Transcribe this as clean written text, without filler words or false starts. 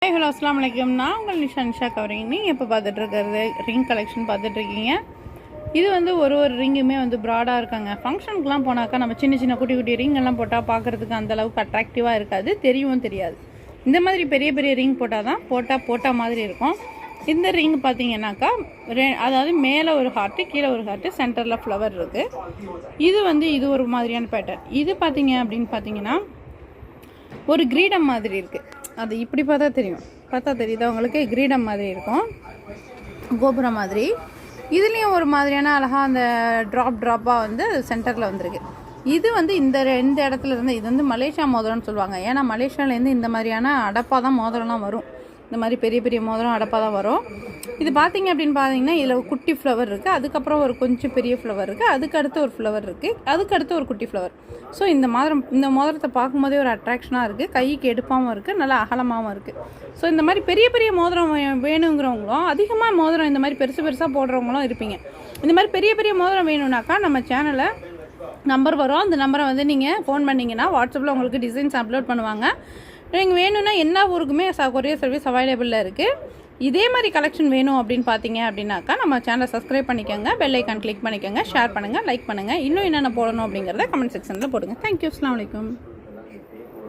Hello அஸ்லாம் வலைக்கம். நான் உங்கள் நிஷா கவரிங். நீங்கள் இப்போ பார்த்துட்ருக்கிறது ரிங் கலெக்ஷன் பார்த்துட்ருக்கீங்க. இது வந்து ஒரு ரிங்குமே வந்து ப்ராடாக இருக்காங்க. ஃபங்க்ஷனுக்குலாம் போனாக்கா நம்ம சின்ன சின்ன குட்டி குட்டி ரிங் எல்லாம் போட்டால் பார்க்குறதுக்கு அந்தளவுக்கு அட்ராக்டிவாக இருக்காது, தெரியவும் தெரியாது. இந்த மாதிரி பெரிய பெரிய ரிங் போட்டால் தான் போட்டால் மாதிரி இருக்கும். இந்த ரிங் பார்த்தீங்கன்னாக்கா அதாவது மேலே ஒரு ஹார்ட்டு, கீழே ஒரு ஹார்ட்டு, சென்டரில் ஃப்ளவர் இருக்குது. இது ஒரு மாதிரியான பேட்டர்ன். இது பார்த்தீங்க அப்படின்னு பார்த்தீங்கன்னா ஒரு கிரீடம் மாதிரி இருக்குது. அது இப்படி பார்த்தா தெரியுது உங்களுக்கு. கிரீடம் மாதிரி இருக்கும், கோபுரம் மாதிரி. இதுலேயும் ஒரு மாதிரியான அழகாக அந்த ட்ராப்பாக வந்து சென்டரில் வந்திருக்கு. இது வந்து இந்த இடத்துல இருந்து இது வந்து மலேசியா மோதிரம்னு சொல்லுவாங்க. ஏன்னா மலேசியாவிலேருந்து இந்த மாதிரியான அடப்பாக தான் மோதிரம்லாம் வரும். இந்த மாதிரி பெரிய பெரிய மோதிரம் அடப்பாக தான் வரும். இது பார்த்தீங்க அப்படின்னு பார்த்தீங்கன்னா இதில் குட்டி ஃப்ளவர் இருக்குது, அதுக்கப்புறம் ஒரு கொஞ்சம் பெரிய ஃப்ளவர் இருக்குது, அதுக்கடுத்து ஒரு ஃப்ளவர் இருக்குது, அதுக்கடுத்து ஒரு குட்டி ஃப்ளவர். ஸோ இந்த மோதிரத்தை பார்க்கும்போதே ஒரு அட்ராக்ஷனாக இருக்குது, கைக்கு எடுப்பாகவும் இருக்குது, நல்லா அகலமாகவும் இருக்குது. ஸோ இந்த மாதிரி பெரிய பெரிய மோதிரம் வேணுங்கிறவங்களும், அதிகமாக மோதிரம் இந்த மாதிரி பெருசாக போடுறவங்களும் இருப்பீங்க. இந்த மாதிரி பெரிய பெரிய மோதிரம் வேணும்னாக்கா நம்ம சேனலில் நம்பர் வரும். அந்த நம்பரை வந்து நீங்கள் ஃபோன் பண்ணிங்கன்னா வாட்ஸ்அப்பில் உங்களுக்கு டிசைன்ஸ் அப்லோட் பண்ணுவாங்க. நீங்கள் வேணும்னா எல்லா ஊருக்குமே கொரியர் சர்வீஸ் அவைலபிளில் இருக்குது. இதே மாதிரி கலெக்ஷன் வேணும் அப்படின்னு பார்த்தீங்க அப்படின்னாக்கா நம்ம சேனலை சப்ஸ்கிரைப் பண்ணிக்கோங்க, பெல் ஐக்கான் கிளிக் பண்ணிக்கோங்க, ஷேர் பண்ணுங்கள், லைக் பண்ணுங்கள். இன்னும் என்னென்ன போடணும் அப்படிங்கிறத கமெண்ட் செக்ஷனில் போடுங்க. தேங்க்யூ. அஸ்ஸலாமு அலைக்கும்.